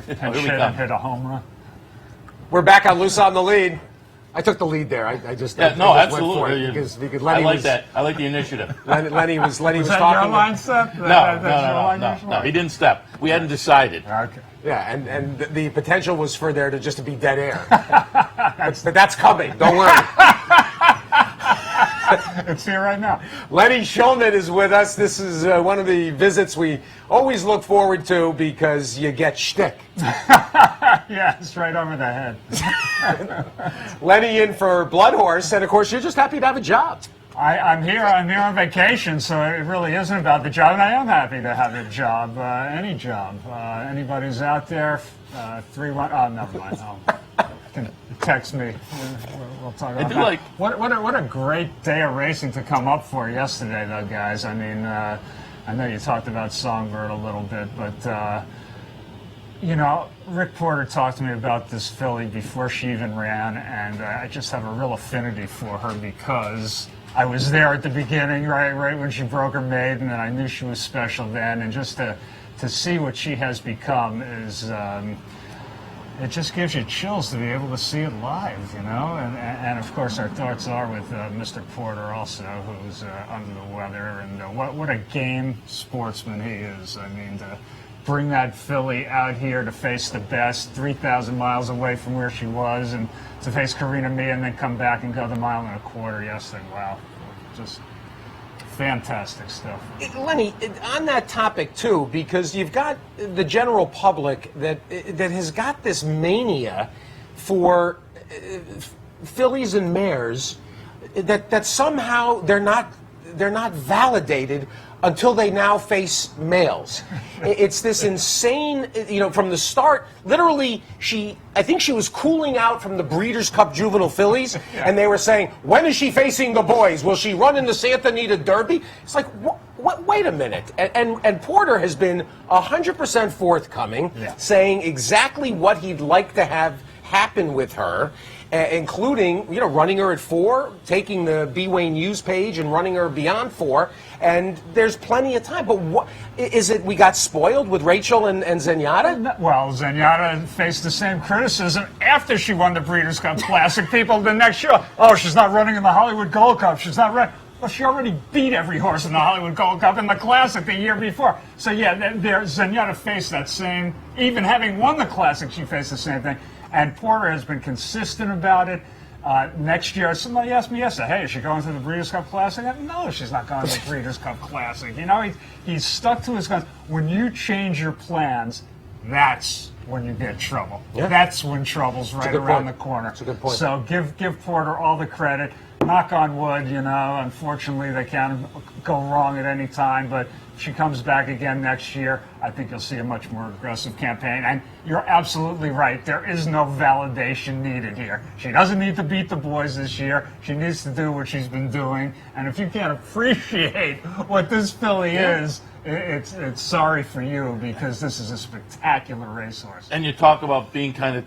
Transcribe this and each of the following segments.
pinch hit and hit a home run. We're back on Loose on the Lead. I took the lead there. I just absolutely. Went for it because Lenny I like that. I like the initiative. Lenny was that talking. Your line step? No. He didn't step. We hadn't decided. Okay. Yeah, and the potential was for there to just be dead air. That's coming. Don't worry. It's here right now. Lenny Shulman is with us. This is one of the visits we always look forward to because you get shtick. Yeah, it's right over the head. Lenny in for Blood Horse, and of course you're just happy to have a job. I'm here on vacation, so it really isn't about the job, and I am happy to have a job, any job. Anybody's out there, 3-1, oh, never mind. Can text me. We'll talk about that. What a great day of racing to come up for yesterday, though, guys. I mean, I know you talked about Songbird a little bit, but you know, Rick Porter talked to me about this filly before she even ran, and I just have a real affinity for her because I was there at the beginning, right when she broke her maiden, and I knew she was special then, and just to see what she has become is. It just gives you chills to be able to see it live, you know? And of course, our thoughts are with Mr. Porter also, who's under the weather. And what a game sportsman he is. I mean, to bring that filly out here to face the best, 3,000 miles away from where she was, and to face Karina Mee and then come back and go the 1.25 miles yesterday. Wow. Just fantastic stuff. Lenny, on that topic too, because you've got the general public that has got this mania for fillies and mares that somehow they're not validated until they now face males. It's this insane, you know, from the start, literally, I think she was cooling out from the Breeders' Cup juvenile fillies, and they were saying, when is she facing the boys? Will she run in the Santa Anita Derby? It's like, what? Wait a minute. And Porter has been 100% forthcoming, saying exactly what he'd like to have happen with her, including, you know, running her at 4, taking the B. Wayne Hughes page and running her beyond 4, and there's plenty of time. But what is it? We got spoiled with Rachel and Zenyatta? Well, Zenyatta faced the same criticism after she won the Breeders' Cup Classic. People the next year, oh, she's not running in the Hollywood Gold Cup. She's not running. Well, she already beat every horse in the Hollywood Gold Cup in the Classic the year before. So, yeah, Zenyatta faced that same, even having won the Classic, she faced the same thing. And Porter has been consistent about it. Next year, somebody asked me yesterday, hey, is she going to the Breeders' Cup Classic? No, she's not going to the Breeders' Cup Classic. You know, he's stuck to his guns. When you change your plans, that's when you get trouble. Yeah. That's when trouble's right around the corner. That's a good point. So give Porter all the credit. Knock on wood, you know, unfortunately they can go wrong at any time, but if she comes back again next year, I think you'll see a much more aggressive campaign. And you're absolutely right. There is no validation needed here. She doesn't need to beat the boys this year. She needs to do what she's been doing. And if you can't appreciate what this filly is, it's sorry for you, because this is a spectacular racehorse. And you talk about being kind of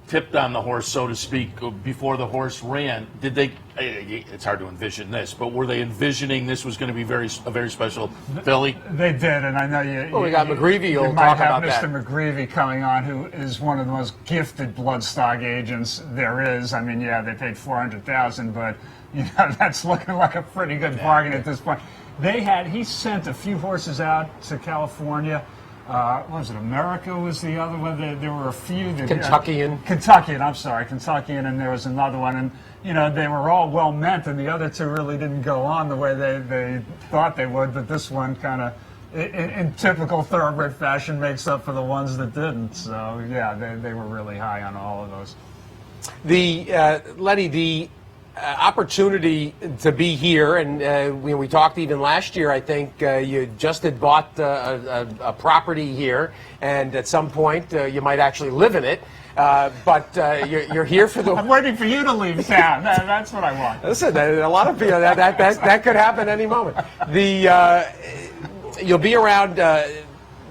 tipped on the horse, so to speak, before the horse ran. Did they? It's hard to envision this, but were they envisioning this was going to be a very special filly? They did, and I know you. Well, we got McGreevy. You might have Mr. McGreevy coming on, who is one of the most gifted bloodstock agents there is. I mean, yeah, they paid $400,000, but you know that's looking like a pretty good bargain at this point. He sent a few horses out to California. What was it? America was the other one. There were a few. Kentuckian, and there was another one. And, you know, they were all well meant, and the other two really didn't go on the way they thought they would. But this one kind of, in typical thoroughbred fashion, makes up for the ones that didn't. So, yeah, they were really high on all of those. Lenny, the opportunity to be here, and we talked even last year, I think you just had bought a property here, and at some point you might actually live in it, but you're here for the... I'm waiting for you to leave town. That's what I want. Listen, a lot of people, that could happen any moment. You'll be around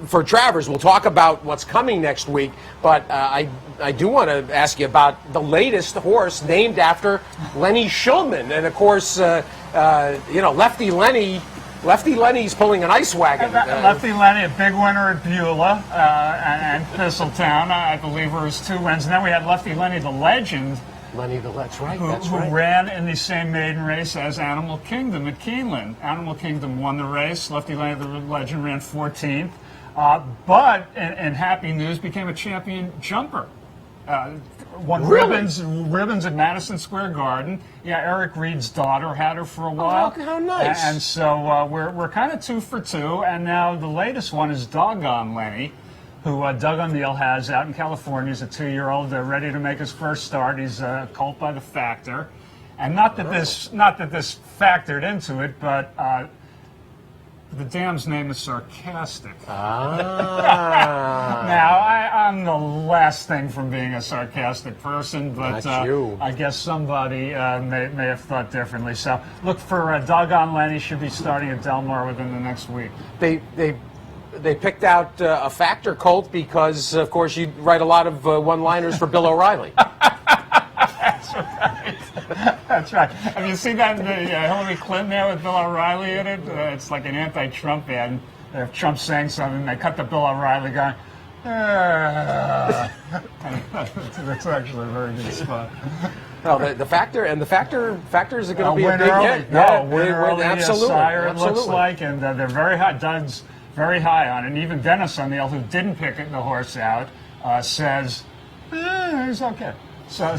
for Travers. We'll talk about what's coming next week, but I do want to ask you about the latest horse named after Lenny Shulman. And, of course, you know, Lefty Lenny Lefty Lenny's pulling an ice wagon. Lefty Lenny, a big winner at Beulah and Thistletown, I believe, were his 2 wins. And then we had Lefty Lenny, the legend, Lenny, that's right. who ran in the same maiden race as Animal Kingdom at Keeneland. Animal Kingdom won the race. Lefty Lenny, the legend, ran 14th. But in happy news, became a champion jumper. Won ribbons at Madison Square Garden. Yeah, Eric Reed's daughter had her for a while. Oh, how nice! And so we're kind of 2 for 2. And now the latest one is Doggone Lenny, who Doug O'Neill has out in California. He's a 2-year-old, ready to make his first start. He's a colt by the Factor, and not that this factored into it, but. The dam's name is Sarcastic. Now, I'm the last thing from being a sarcastic person, but I guess somebody may have thought differently. So look for Doggone Lenny. Should be starting at Del Mar within the next week. They picked out a Factor colt because, of course, you write a lot of one-liners for Bill O'Reilly. That's right. That's right. Have you seen that Hillary Clinton there with Bill O'Reilly in it? It's like an anti-Trump ad. If Trump's saying something, they cut to Bill O'Reilly going, That's actually a very good spot. No, the Factor is going to be a win big early. hit. Win early, absolutely. Sire, it looks like, and they're very high. Doug's very high on it. And even Dennis O'Neill, who didn't pick the horse out, says, he's okay. So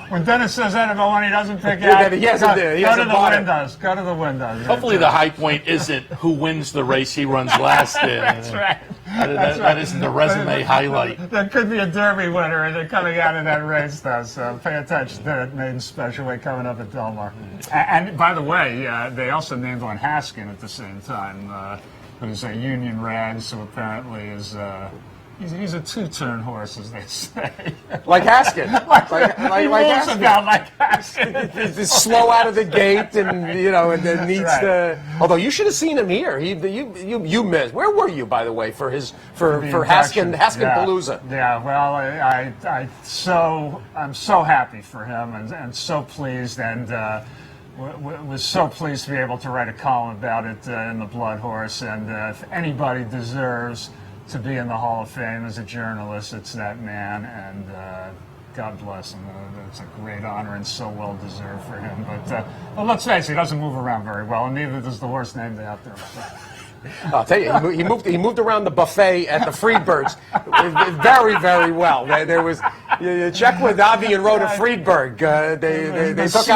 when Dennis says that about one he doesn't pick out, he hasn't go to the windows. Go to the windows. Hopefully the high point isn't who wins the race he runs last in. That's right. That isn't the resume highlight. There could be a Derby winner and they're coming out of that race, though, so pay attention to that maiden special weight coming up at Del Mar. And by the way, they also named one Haskin at the same time, who's a Union Rag, so apparently is... He's a 2-turn horse, as they say. Like Haskin. He moves about like Haskin. He's slow out of the gate, and and then needs to. Although you should have seen him here. You missed. Where were you, by the way, for Haskin Palooza? Yeah. Well, I'm so happy for him, and so pleased, and was so pleased to be able to write a column about it in the Blood Horse. And if anybody deserves to be in the Hall of Fame as a journalist, it's that man, and God bless him. It's a great honor and so well deserved for him. But let's face it, he doesn't move around very well, and neither does the horse named after him. I'll tell you, he moved around the buffet at the Freedbergs very, very well. There was you check with Avi and Rhoda Friedberg. They took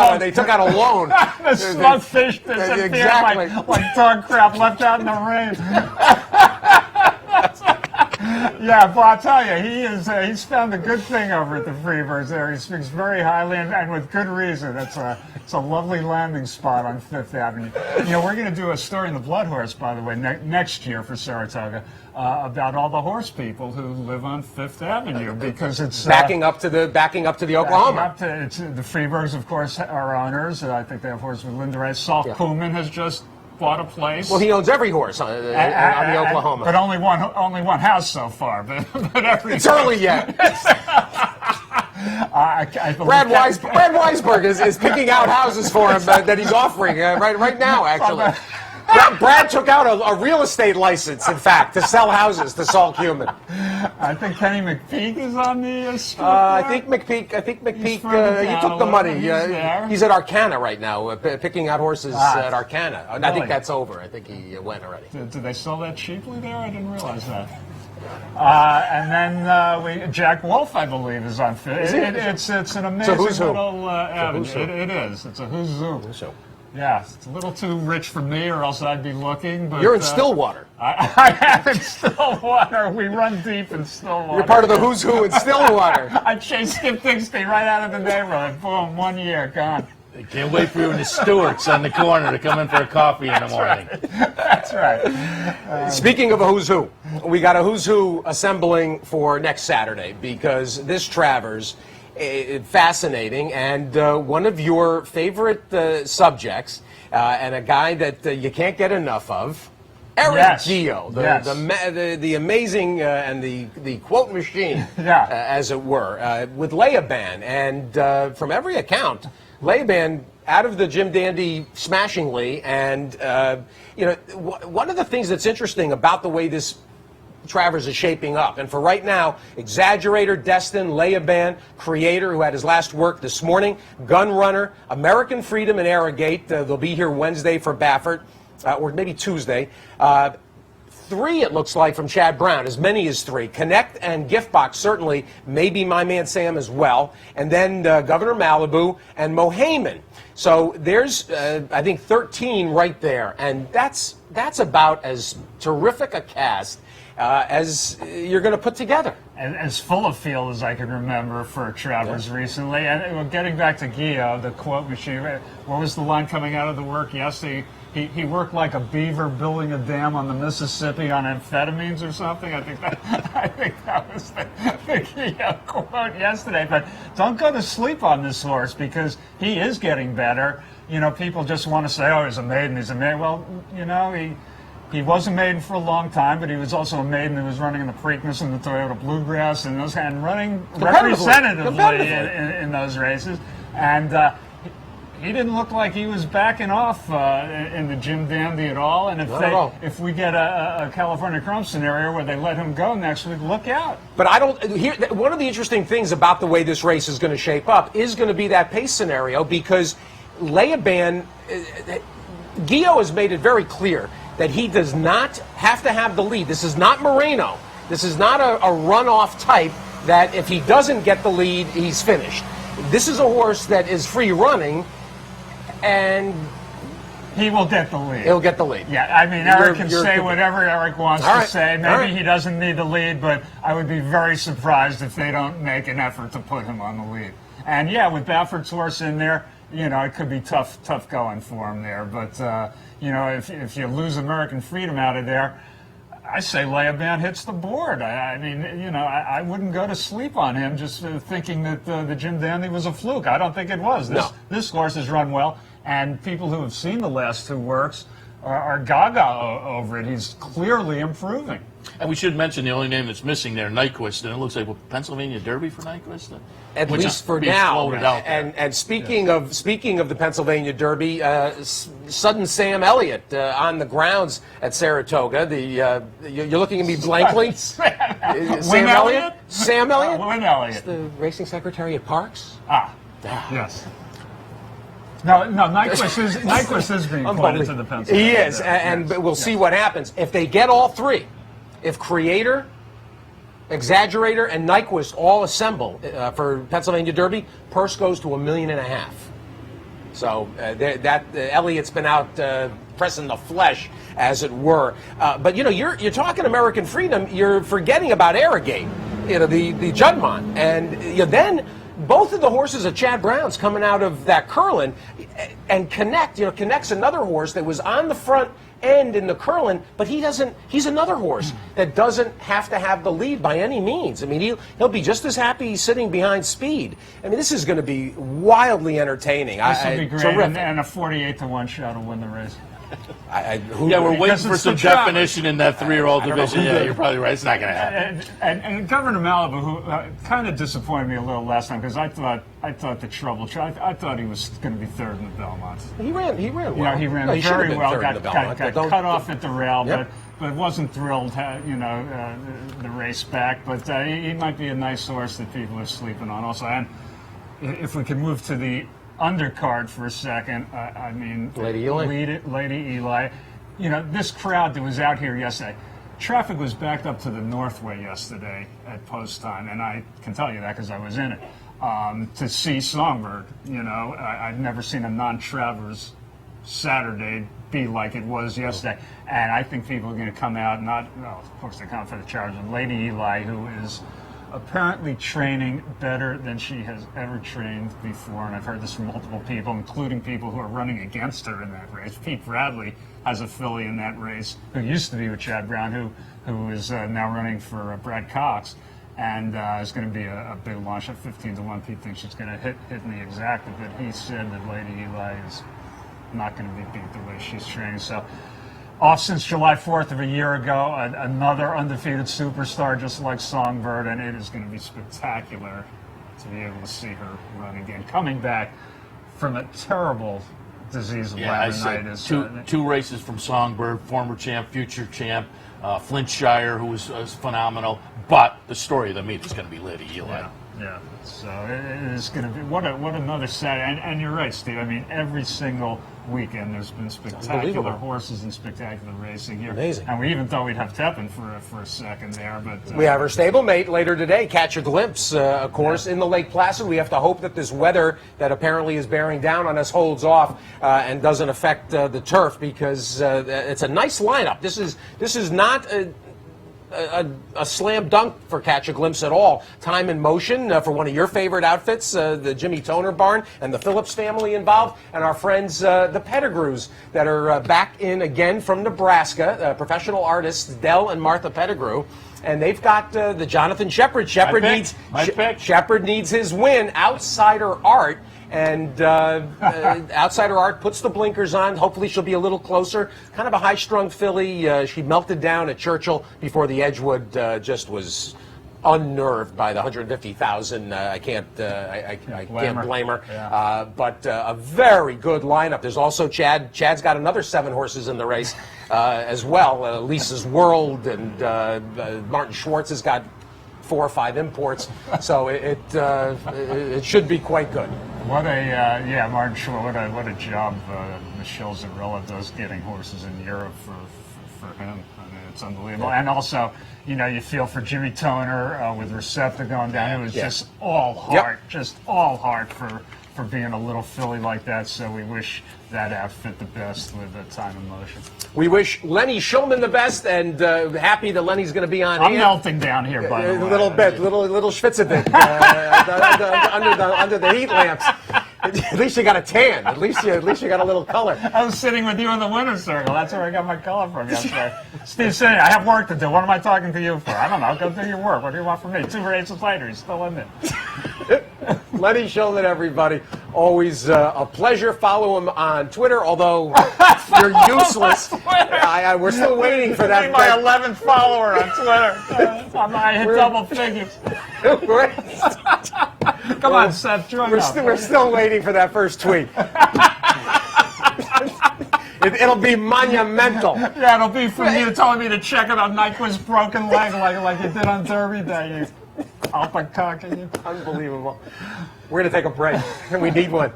out a loan. The smug fish disappeared exactly. like dog crap left out in the rain. Yeah, but I'll tell you, he's found a good thing over at the Freebirds there. He speaks very highly and with good reason. It's a lovely landing spot on Fifth Avenue. We're going to do a story in the Blood Horse, by the way, next year for Saratoga about all the horse people who live on Fifth Avenue, because it's backing up to the Oklahoma. The Freebergs, of course, are owners. I think they have horses with Linda Ray. Saul Kuhlman has just bought a place. Well, he owns every horse on the Oklahoma. But only one house so far. But it's early yet. Brad Weisberg is picking out houses for him that he's offering right now, actually. Brad took out a real estate license, in fact, to sell houses to Saul Kuhlman. I think Kenny McPeak is on the strip I think McPeak, he took the money. He's at Arcana right now, picking out horses at Arcana. Really? I think that's over. I think he went already. Did they sell that cheaply there? I didn't realize that. And then Jack Wolf, I believe, is on Fifth. It's an amazing little avenue. It is. It's a who's who. Yeah, it's a little too rich for me, or else I'd be looking. But you're in Stillwater. I am in Stillwater. We run deep in Stillwater. You're part of the who's who in Stillwater. I chased Skip Digsby right out of the neighborhood. Boom, 1 year, gone. I can't wait for you and the Stewarts on the corner to come in for a coffee in the morning. That's right. Speaking of a who's who, we got a who's who assembling for next Saturday, because this Travers, fascinating, and one of your favorite subjects, and a guy that you can't get enough of, Eric Gio, the amazing and the quote machine, as it were, with Leoban. And from every account, Leoban out of the Jim Dandy smashingly, and one of the things that's interesting about the way this Travers is shaping up, and for right now, Exaggerator, Destin, Leoban, Creator, who had his last work this morning, Gun Runner, American Freedom, and Arrogate. They'll be here Wednesday for Baffert, or maybe Tuesday. 3, it looks like, from Chad Brown, as many as 3. Connect and Giftbox, certainly, maybe My Man Sam as well. And then Governor Malibu and Mohayman. So there's, I think, 13 right there. And that's about as terrific a cast as you're going to put together. As full of feel as I can remember for Travers recently. And getting back to Gio, the quote machine, what was the line coming out of the work yesterday? He worked like a beaver building a dam on the Mississippi on amphetamines or something. I think that was the Gio quote yesterday. But don't go to sleep on this horse because he is getting better. You know, people just want to say, oh, he's a maiden, he's a maiden. Well, you know, he was a maiden for a long time, but he was also a maiden who was running in the Preakness and the Toyota Bluegrass and running representatively in those races. And he didn't look like he was backing off in the Jim Dandy at all. And if we get a California Chrome scenario where they let him go next week, look out. But one of the interesting things about the way this race is going to shape up is going to be that pace scenario, because Leoban, Gio has made it very clear that he does not have to have the lead. This is not Moreno. This is not a runoff type that if he doesn't get the lead, he's finished. This is a horse that is free running, and he will get the lead. He'll get the lead. Yeah, I mean, Eric can say whatever Eric wants to say. Maybe he doesn't need the lead, but I would be very surprised if they don't make an effort to put him on the lead. And yeah, with Baffert's horse in there, you know, it could be tough going for him there. But, you know, if you lose American Freedom out of there, I say Leoban hits the board. I mean, you know, I wouldn't go to sleep on him just thinking that the Jim Dandy was a fluke. I don't think it was. This horse has run well, and people who have seen the last 2 works are gaga over it. He's clearly improving. And we should mention the only name that's missing there, Nyquist, and it looks like Pennsylvania Derby for Nyquist. At least for now. And speaking of the Pennsylvania Derby, sudden Sam Elliott on the grounds at Saratoga. You're looking at me blankly. Sam Elliott. Sam Elliott. Win Elliott. The racing secretary at Parks. Yes. No, Nyquist is being put into the Pennsylvania. He is, and we'll see what happens if they get all 3. If Creator, Exaggerator, and Nyquist all assemble for Pennsylvania Derby, purse goes to $1.5 million. So Elliott's been out pressing the flesh, as it were. But you know, you're talking American Freedom. You're forgetting about Arrogate, you know, the Juddmonte, and then both of the horses of Chad Brown's coming out of that Curlin, and Connect. You know, Connect's another horse that was on the front end in the Curlin, but he's another horse that doesn't have to have the lead by any means. I mean, he'll be just as happy sitting behind Speed. I mean, this is going to be wildly entertaining. This will be great, and a 48-1 shot will win the race. We're waiting for some definition in that 3-year-old division. Yeah, you're probably right. It's not going to happen. And Governor Malibu, who kind of disappointed me a little last time, because I thought the trouble. I thought he was going to be 3rd in the Belmont. He ran well. Yeah, he ran very well. Got cut off at the rail, but wasn't thrilled. The race back. But he might be a nice horse that people are sleeping on. Also, and if we could move to the undercard for a second, I mean, Lady Eli. You know, this crowd that was out here yesterday, traffic was backed up to the Northway yesterday at post time, and I can tell you that because I was in it, to see Songbird. You know, I've never seen a non-Travers Saturday be like it was yesterday, and I think people are going to come out, of course they come for the charge of Lady Eli, who is apparently training better than she has ever trained before, and I've heard this from multiple people, including people who are running against her in that race. Pete Bradley has a filly in that race who used to be with Chad Brown, who is now running for Brad Cox, and is going to be a big launch at 15-1. Pete thinks she's going to hit in the exacta, but he said that Lady Eli is not going to be beat the way she's training. So, off since July 4th of a year ago, another undefeated superstar just like Songbird, and it is going to be spectacular to be able to see her run again. Coming back from a terrible disease of Yeah, I said labyrinthitis. two races from Songbird, former champ, future champ, Flintshire, who was phenomenal. But the story of the meet is going to be Liddy, Eli. Yeah. So it is going to be what another Saturday. And you're right, Steve. I mean, every single weekend there's been spectacular horses and spectacular racing here. Amazing. And we even thought we'd have Tepin for a second there, but We have our stablemate later today. Catch a glimpse, of course, in the Lake Placid. We have to hope that this weather that apparently is bearing down on us holds off and doesn't affect the turf, because it's a nice lineup. This is not a slam dunk for Catch a Glimpse at all. Time in Motion for one of your favorite outfits, the Jimmy Toner barn, and the Phillips family involved, and our friends the Pettigrews that are back in again from Nebraska, professional artists Dell and Martha Pettigrew. And they've got the Jonathan Shepard. Shepard needs his win. Outsider Art. And Outsider Art puts the blinkers on. Hopefully she'll be a little closer. Kind of a high-strung filly. She melted down at Churchill before the Edgewood just was unnerved by the 150,000. I can't blame her. Yeah. But a very good lineup. There's also Chad. Chad's got another 7 horses in the race as well. Lisa's World, and Martin Schwartz has got 4 or 5 imports. So it should be quite good. what a Martin Short, what a job Michelle Zarella does getting horses in Europe for him. I mean, it's unbelievable. And also, you know, you feel for Jimmy Toner with Recepta going down. It was just all heart, just all heart for being a little filly like that. So we wish that outfit the best with Time in Motion. We wish Lenny Shulman the best, and happy that Lenny's going to be on. I'm melting down here, by the way. A little bit, little schwitzerdick under the heat lamps. At least you got a tan. At least you got a little color. I was sitting with you in the winner's circle. That's where I got my color from yesterday. Steve saying, I have work to do. What am I talking to you for? I don't know. Go do your work. What do you want from me? 2 races later, he's still in there. Lenny Shulman, everybody. Always a pleasure. Follow him on Twitter, although you're useless. We're still waiting for that. My 11th follower on Twitter. I hit double figures. Come on, Seth, join up. We're still waiting for that first tweet. It'll be monumental. Yeah, it'll be from you telling me to check it on Nyquist's broken leg like you did on Derby Day. You alpaca. Unbelievable. We're going to take a break, and we need one.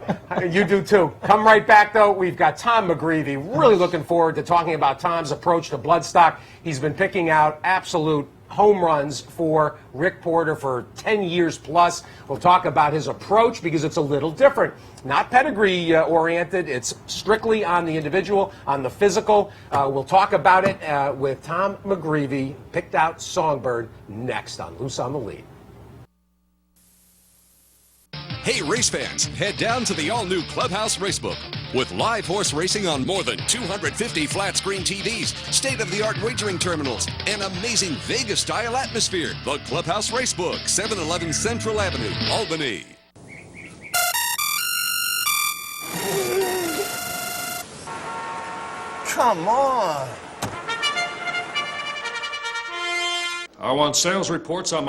You do too. Come right back, though. We've got Tom McGreevy. Really looking forward to talking about Tom's approach to bloodstock. He's been picking out absolute home runs for Rick Porter for 10 years plus. We'll talk about his approach because it's a little different. Not pedigree oriented. It's strictly on the individual, on the physical. We'll talk about it with Tom McGreevy, picked out Songbird, next on Loose on the Lead. Hey race fans, head down to the all-new Clubhouse Racebook. With live horse racing on more than 250 flat-screen TVs, state-of-the-art wagering terminals, and amazing Vegas-style atmosphere. The Clubhouse Racebook, 711 Central Avenue, Albany. Come on. I want sales reports on